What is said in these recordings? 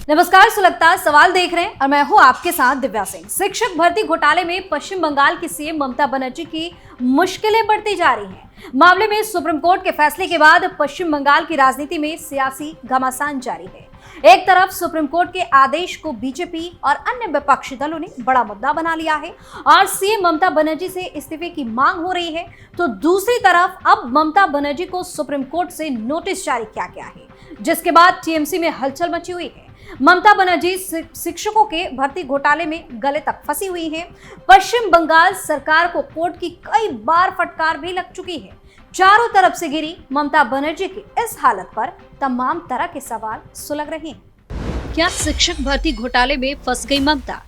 नमस्कार, सुलगता सवाल देख रहे हैं और मैं हूं आपके साथ दिव्या सिंह। शिक्षक भर्ती घोटाले में पश्चिम बंगाल की सीएम ममता बनर्जी की मुश्किलें बढ़ती जा रही हैं। मामले में सुप्रीम कोर्ट के फैसले के बाद पश्चिम बंगाल की राजनीति में सियासी घमासान जारी है। एक तरफ सुप्रीम कोर्ट के आदेश को बीजेपी और अन्य विपक्षी दलों ने बड़ा मुद्दा बना लिया है और सीएम ममता बनर्जी से इस्तीफे की मांग हो रही है, तो दूसरी तरफ अब ममता बनर्जी को सुप्रीम कोर्ट से नोटिस जारी किया गया है, जिसके बाद टीएमसी में हलचल मची हुई है। ममता बनर्जी शिक्षकों के भर्ती घोटाले में गले तक फंसी हुई हैं। पश्चिम बंगाल सरकार को कोर्ट की कई बार फटकार भी लग चुकी है। चारों तरफ से गिरी ममता बनर्जी की इस हालत पर तमाम तरह के सवाल सुलग रहे हैं। क्या शिक्षक भर्ती घोटाले में फंस गई ममता?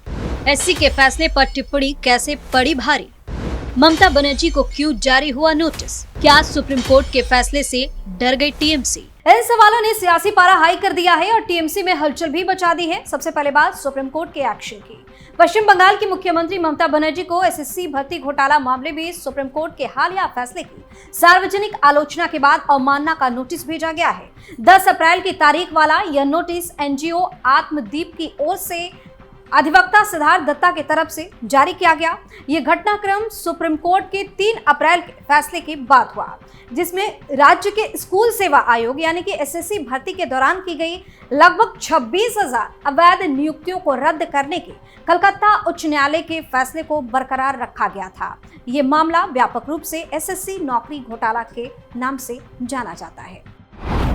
एससी के फैसले पर टिप्पणी कैसे पड़ी भारी? ममता बनर्जी को क्यों जारी हुआ नोटिस? क्या सुप्रीम कोर्ट के फैसले से डर गई टीएमसी? इन सवालों ने सियासी पारा हाई कर दिया है और टीएमसी में हलचल भी मचा दी है। सबसे पहले बात सुप्रीम कोर्ट के एक्शन की। पश्चिम बंगाल की मुख्यमंत्री ममता बनर्जी को एसएससी भर्ती घोटाला मामले में सुप्रीम कोर्ट के हालिया फैसले की सार्वजनिक आलोचना के बाद अवमानना का नोटिस भेजा गया है। 10 अप्रैल की तारीख वाला यह नोटिस एनजीओ आत्मदीप की ओर से अधिवक्ता सिद्धार्थ दत्ता की तरफ से जारी किया गया। ये घटनाक्रम सुप्रीम कोर्ट के 3 अप्रैल के फैसले के बाद हुआ, जिसमें राज्य के स्कूल सेवा आयोग यानी कि एसएससी भर्ती के दौरान की गई लगभग 26,000 अवैध नियुक्तियों को रद्द करने के कलकत्ता उच्च न्यायालय के फैसले को बरकरार रखा गया था। ये मामला व्यापक रूप से एसएससी नौकरी घोटाला के नाम से जाना जाता है।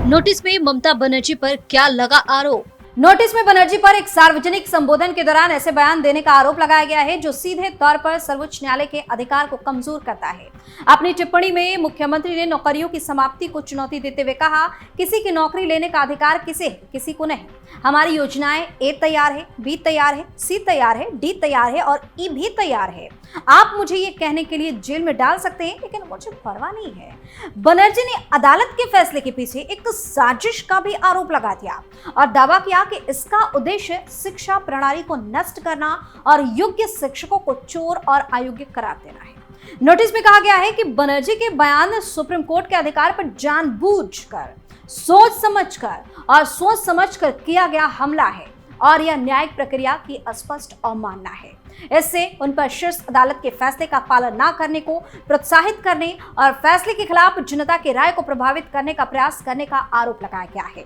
नोटिस में ममता बनर्जी पर क्या लगा आरोप? नोटिस में बनर्जी पर एक सार्वजनिक संबोधन के दौरान ऐसे बयान देने का आरोप लगाया गया है जो सीधे तौर पर सर्वोच्च न्यायालय के अधिकार को कमजोर करता है। अपनी टिप्पणी में मुख्यमंत्री ने नौकरियों की समाप्ति को चुनौती देते हुए कहा, किसी की नौकरी लेने का अधिकार किसे है, किसी को नहीं। हमारी योजनाएं ए तैयार है, बी तैयार है, सी तैयार है, डी तैयार है और ई भी तैयार है। आप मुझे ये कहने के लिए जेल में डाल सकते हैं, लेकिन मुझे परवाह नहीं है। बनर्जी ने अदालत के फैसले के पीछे एक साजिश का भी आरोप लगा दिया और दावा किया कि इसका उद्देश्य शिक्षा प्रणाली को नष्ट करना और योग्य शिक्षकों को चोर और अयोग्य करार देना है। नोटिस में कहा गया है कि बनर्जी के बयान सुप्रीम कोर्ट के अधिकार पर जानबूझकर, सोच समझकर किया गया हमला है और यह न्यायिक प्रक्रिया की स्पष्ट अवमानना है। इससे उन पर शीर्ष अदालत के फैसले का पालन न करने को प्रोत्साहित करने और फैसले के खिलाफ जनता की राय को प्रभावित करने का प्रयास करने का आरोप लगाया गया है।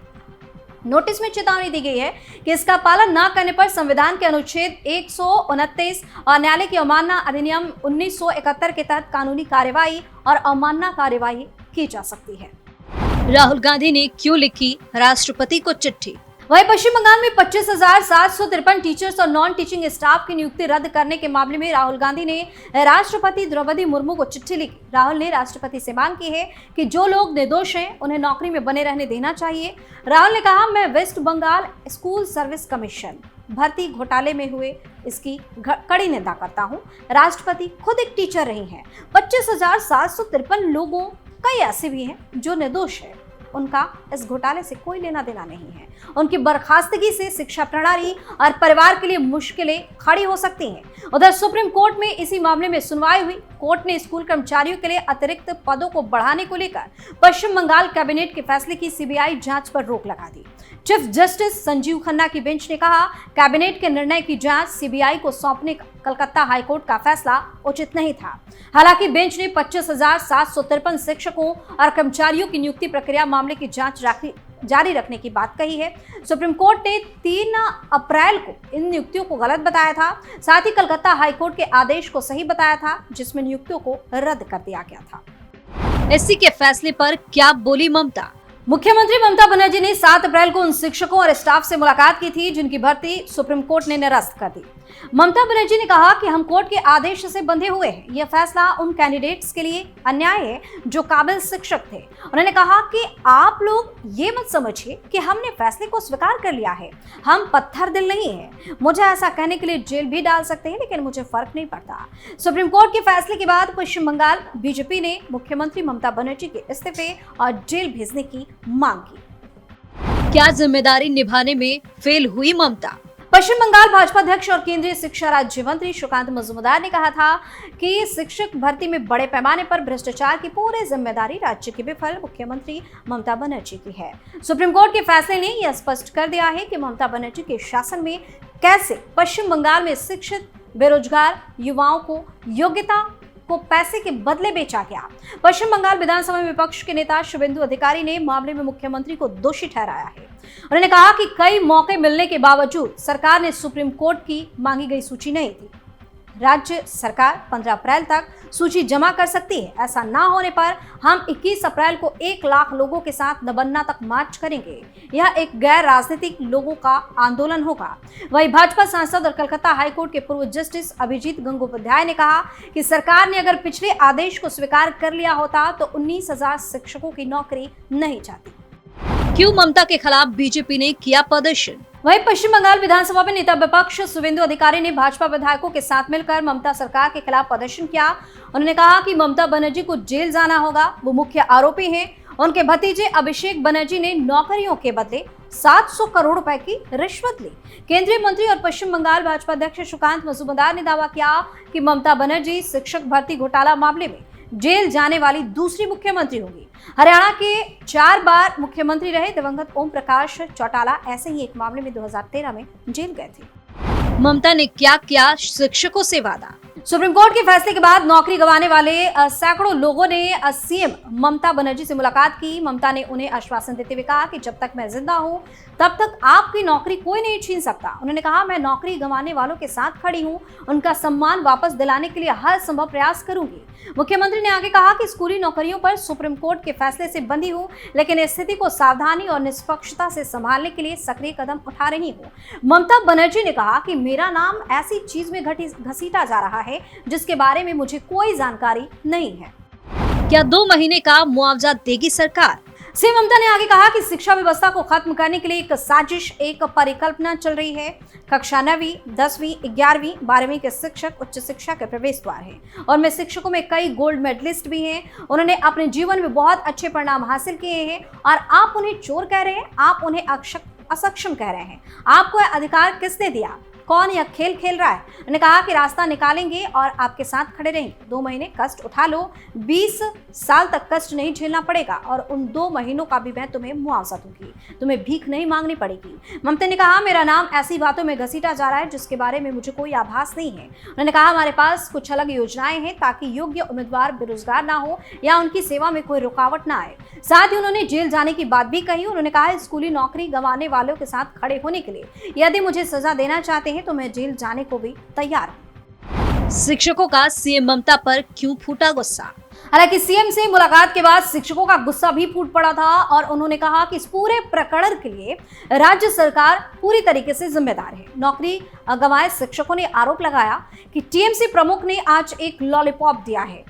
नोटिस में चेतावनी दी गई है कि इसका पालन न करने पर संविधान के अनुच्छेद 129 और न्यायालय की अवमानना अधिनियम 1971 के तहत कानूनी कार्यवाही और अवमानना कार्यवाही की जा सकती है। राहुल गांधी ने क्यों लिखी राष्ट्रपति को चिट्ठी? वहीं पश्चिम बंगाल में 25,753 टीचर्स और नॉन टीचिंग स्टाफ की नियुक्ति रद्द करने के मामले में राहुल गांधी ने राष्ट्रपति द्रौपदी मुर्मू को चिट्ठी लिखी। राहुल ने राष्ट्रपति से मांग की है कि जो लोग निर्दोष हैं उन्हें नौकरी में बने रहने देना चाहिए। राहुल ने कहा, मैं West Bengal School Service Commission भर्ती घोटाले में हुए इसकी कड़ी निंदा करता हूँ। राष्ट्रपति खुद एक टीचर रही हैं। 25,753 लोगों कई ऐसे भी हैं जो निर्दोष है, उनका इस घोटाले से कोई लेना देना नहीं है। उनकी बर्खास्तगी से शिक्षा प्रणाली और परिवार के लिए मुश्किलें खड़ी हो सकती हैं। उधर सुप्रीम कोर्ट में इसी मामले में सुनवाई हुई। कोर्ट ने स्कूल कर्मचारियों के लिए अतिरिक्त पदों को बढ़ाने को लेकर पश्चिम बंगाल कैबिनेट के फैसले की सीबीआई जांच पर रोक लगा दी। चीफ जस्टिस संजीव खन्ना की बेंच ने कहा, कैबिनेट के निर्णय की जांच सीबीआई को सौंपने कलकत्ता हाईकोर्ट का फैसला उचित नहीं था। हालांकि बेंच ने 25,753 शिक्षकों और कर्मचारियों की नियुक्ति प्रक्रिया मामले की जांच जारी रखने की बात कही है। सुप्रीम कोर्ट ने 3 अप्रैल को इन नियुक्तियों को गलत बताया था। साथ ही कलकत्ता हाईकोर्ट के आदेश को सही बताया था, जिसमें नियुक्तियों को रद्द कर दिया गया था। एससी के फैसले पर क्या बोली ममता? मुख्यमंत्री ममता बनर्जी ने 7 अप्रैल को उन शिक्षकों और स्टाफ से मुलाकात की थी जिनकी भर्ती सुप्रीम कोर्ट ने निरस्त कर दी। ममता बनर्जी ने कहा कि हम कोर्ट के आदेश से बंधे हुए हैं। यह फैसला उन कैंडिडेट्स के लिए अन्याय है जो काबिल शिक्षक थे। उन्होंने कहा कि आप लोग ये मत समझिए कि हमने फैसले को स्वीकार कर लिया है। हम पत्थर दिल नहीं है। मुझे ऐसा कहने के लिए जेल भी डाल सकते हैं, लेकिन मुझे फर्क नहीं पड़ता। सुप्रीम कोर्ट के फैसले के बाद पश्चिम बंगाल बीजेपी ने मुख्यमंत्री ममता बनर्जी के इस्तीफे और जेल भेजने की मांग की। क्या जिम्मेदारी निभाने में फेल हुई ममता? पश्चिम बंगाल भाजपा अध्यक्ष और केंद्रीय शिक्षा राज्य मंत्री सुकांत मजूमदार ने कहा था कि शिक्षक भर्ती में बड़े पैमाने पर भ्रष्टाचार की पूरी जिम्मेदारी राज्य की विफल मुख्यमंत्री ममता बनर्जी की है। सुप्रीम कोर्ट के फैसले ने यह स्पष्ट कर दिया है कि ममता बनर्जी के शासन में कैसे पश्चिम बंगाल में शिक्षित बेरोजगार युवाओं को योग्यता को पैसे के बदले बेचा गया। पश्चिम बंगाल विधानसभा में विपक्ष के नेता शुभेंदु अधिकारी ने मामले में मुख्यमंत्री को दोषी ठहराया है। उन्होंने कहा कि कई मौके मिलने के बावजूद सरकार ने सुप्रीम कोर्ट की मांगी गई सूची नहीं दी। राज्य सरकार 15 अप्रैल तक सूची जमा कर सकती है। ऐसा ना होने पर हम 21 अप्रैल को 1 लाख लोगों के साथ नबन्ना तक मार्च करेंगे। यह एक गैर राजनीतिक लोगों का आंदोलन होगा। वहीं भाजपा सांसद और कलकत्ता हाईकोर्ट के पूर्व जस्टिस अभिजीत गंगोपाध्याय ने कहा कि सरकार ने अगर पिछले आदेश को स्वीकार कर लिया होता तो 19,000 शिक्षकों की नौकरी नहीं जाती। क्यों ममता के खिलाफ बीजेपी ने किया प्रदर्शन? वहीं पश्चिम बंगाल विधानसभा में नेता विपक्ष शुभेंदु अधिकारी ने भाजपा विधायकों के साथ मिलकर ममता सरकार के खिलाफ प्रदर्शन किया। उन्होंने कहा कि ममता बनर्जी को जेल जाना होगा, वो मुख्य आरोपी हैं। उनके भतीजे अभिषेक बनर्जी ने नौकरियों के बदले 700 करोड़ रुपए की रिश्वत ली। केंद्रीय मंत्री और पश्चिम बंगाल भाजपा अध्यक्ष सुकांत मजूमदार ने दावा किया कि ममता बनर्जी शिक्षक भर्ती घोटाला मामले में जेल जाने वाली दूसरी मुख्यमंत्री होगी। हरियाणा के 4 बार मुख्यमंत्री रहे दिवंगत ओम प्रकाश चौटाला ऐसे ही एक मामले में 2013 में जेल गए थे। ममता ने क्या किया शिक्षकों से वादा? सुप्रीम कोर्ट के फैसले के बाद नौकरी गंवाने वाले सैकड़ों लोगों ने सीएम ममता बनर्जी से मुलाकात की। ममता ने उन्हें आश्वासन देते हुए कहा कि जब तक मैं जिंदा हूं तब तक आपकी नौकरी कोई नहीं छीन सकता। उन्होंने कहा, मैं नौकरी गंवाने वालों के साथ खड़ी हूं, उनका सम्मान वापस दिलाने के लिए हर संभव प्रयास करूंगी। मुख्यमंत्री ने आगे कहा कि स्कूली नौकरियों पर सुप्रीम कोर्ट के फैसले से बंधी हूं, लेकिन इस स्थिति को सावधानी और निष्पक्षता से संभालने के लिए सक्रिय कदम उठा रही हूं। ममता बनर्जी ने कहा कि मेरा नाम ऐसी चीज में घसीटा जा रहा है जिसके बारे में मुझे कोई जानकारी नहीं है। क्या 2 महीने का मुआवजा देगी सरकार? सीएम ममता ने आगे कहा कि शिक्षा व्यवस्था को खत्म करने के लिए एक साजिश, एक परिकल्पना चल रही है। कक्षा 9वीं, 10वीं, 11वीं, 12वीं के शिक्षक उच्च शिक्षा के प्रवेश द्वार हैं और मैं शिक्षकों में कई गोल्ड मेडलिस्ट भी हैं। उन्होंने अपने जीवन में बहुत अच्छे परिणाम हासिल किए हैं और आप उन्हें चोर कह रहे हैं, आप उन्हें असक्षम कह रहे हैं। आपको यह अधिकार किसने दिया? कौन यह खेल खेल रहा है? उन्होंने कहा कि रास्ता निकालेंगे और आपके साथ खड़े रहेंगे। 2 महीने कष्ट उठा लो, 20 साल तक कष्ट नहीं झेलना पड़ेगा और उन 2 महीनों का भी मैं तुम्हें मुआवजा दूंगी, तुम्हें भीख नहीं मांगनी पड़ेगी। ममता ने कहा, मेरा नाम ऐसी बातों में घसीटा जा रहा है जिसके बारे में मुझे कोई आभास नहीं है। उन्होंने कहा, हमारे पास कुछ अलग योजनाएं हैं ताकि योग्य उम्मीदवार बेरोजगार ना हो या उनकी सेवा में कोई रुकावट ना आए। साथ ही उन्होंने जेल जाने की बात भी कही। उन्होंने कहा, स्कूली नौकरी गंवाने वालों के साथ खड़े होने के लिए यदि मुझे सजा देना चाहते हैं तो मैं जेल जाने को भी तैयार हूं। शिक्षकों का सीएम ममता पर क्यों फूटा गुस्सा? हालांकि सीएम से मुलाकात के बाद शिक्षकों का गुस्सा भी फूट पड़ा था और उन्होंने कहा कि इस पूरे प्रकरण के लिए राज्य सरकार पूरी तरीके से जिम्मेदार है। नौकरी गंवाए शिक्षकों ने आरोप लगाया कि टीएमसी प्रमुख ने आज एक लॉलीपॉप दिया है,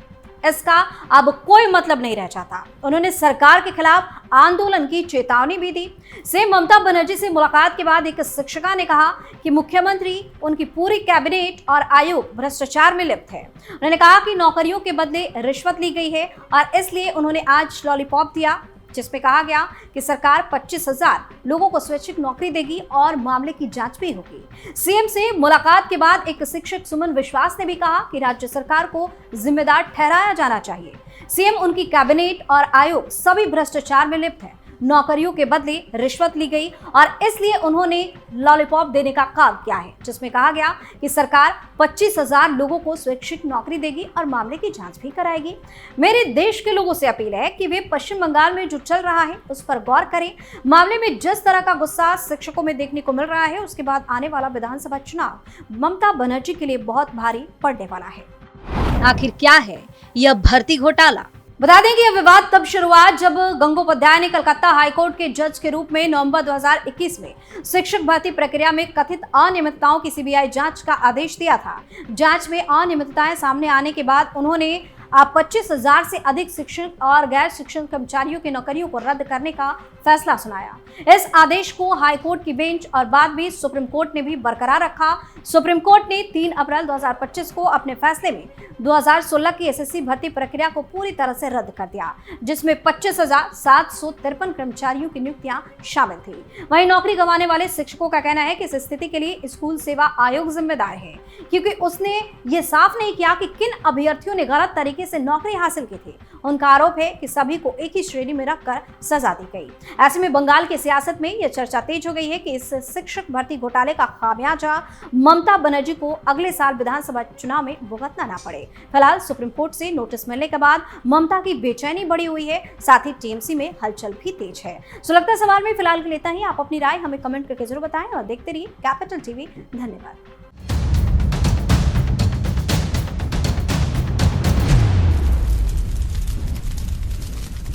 इसका अब कोई मतलब नहीं रह जाता। उन्होंने सरकार के खिलाफ आंदोलन की चेतावनी भी दी। सीएम ममता बनर्जी से मुलाकात के बाद एक शिक्षिका ने कहा कि मुख्यमंत्री, उनकी पूरी कैबिनेट और आयोग भ्रष्टाचार में लिप्त है। उन्होंने कहा कि नौकरियों के बदले रिश्वत ली गई है और इसलिए उन्होंने आज लॉलीपॉप दिया जिसमें कहा गया कि सरकार 25,000 लोगों को स्वैच्छिक नौकरी देगी और मामले की जांच भी होगी। सीएम से मुलाकात के बाद एक शिक्षक सुमन विश्वास ने भी कहा कि राज्य सरकार को जिम्मेदार ठहराया जाना चाहिए। सीएम, उनकी कैबिनेट और आयोग सभी भ्रष्टाचार में लिप्त है। नौकरियों के बदले रिश्वत ली गई और इसलिए उन्होंने लॉलीपॉप देने का काम किया है जिसमें कहा गया कि सरकार 25,000 लोगों को स्वैच्छिक नौकरी देगी और मामले की जांच भी कराएगी। मेरे देश के लोगों से अपील है कि वे पश्चिम बंगाल में जो चल रहा है उस पर गौर करें। मामले में जिस तरह का गुस्सा शिक्षकों में देखने को मिल रहा है उसके बाद आने वाला विधानसभा चुनाव ममता बनर्जी के लिए बहुत भारी पड़ने वाला है। आखिर क्या है यह भर्ती घोटाला? बता दें कि यह विवाद तब शुरू हुआ जब गंगोपाध्याय ने कलकत्ता हाईकोर्ट के जज के रूप में नवंबर 2021 में शिक्षक भर्ती प्रक्रिया में कथित अनियमितताओं की सीबीआई जांच का आदेश दिया था। जांच में अनियमितताएं सामने आने के बाद उन्होंने अब 25,000 से अधिक शिक्षक और गैर शिक्षक कर्मचारियों की नौकरियों को रद्द करने का फैसला सुनाया। इस आदेश को हाई कोर्ट की बेंच और बाद में सुप्रीम कोर्ट ने भी बरकरार रखा। सुप्रीम कोर्ट ने 3 अप्रैल 2025 को अपने फैसले में 2016 की एसएससी भर्ती प्रक्रिया को पूरी तरह से रद्द कर दिया, जिसमें 25,753 कर्मचारियों की नियुक्तियां शामिल थी। वहीं नौकरी गंवाने वाले शिक्षकों का कहना है कि इस स्थिति के लिए स्कूल सेवा आयोग जिम्मेदार है, क्योंकि उसने ये साफ नहीं किया कि किन अभ्यर्थियों ने गलत तरीके से नौकरी हासिल की थी। उनका आरोप है कि सभी को एक ही श्रेणी में रखकर सजा दी गई। ऐसे में बंगाल की सियासत में यह चर्चा तेज हो गई है कि इस शिक्षक भर्ती घोटाले का खामियाजा ममता बनर्जी को अगले साल विधानसभा चुनाव में भुगतना ना पड़े। फिलहाल सुप्रीम कोर्ट से नोटिस मिलने के बाद ममता की बेचैनी बढ़ी हुई है, साथ ही टीएमसी में हलचल भी तेज है। सुलगता सवाल में फिलहाल के लिए इतना ही। आप अपनी राय हमें कमेंट करके जरूर बताएं और देखते रहिए कैपिटल टीवी। धन्यवाद।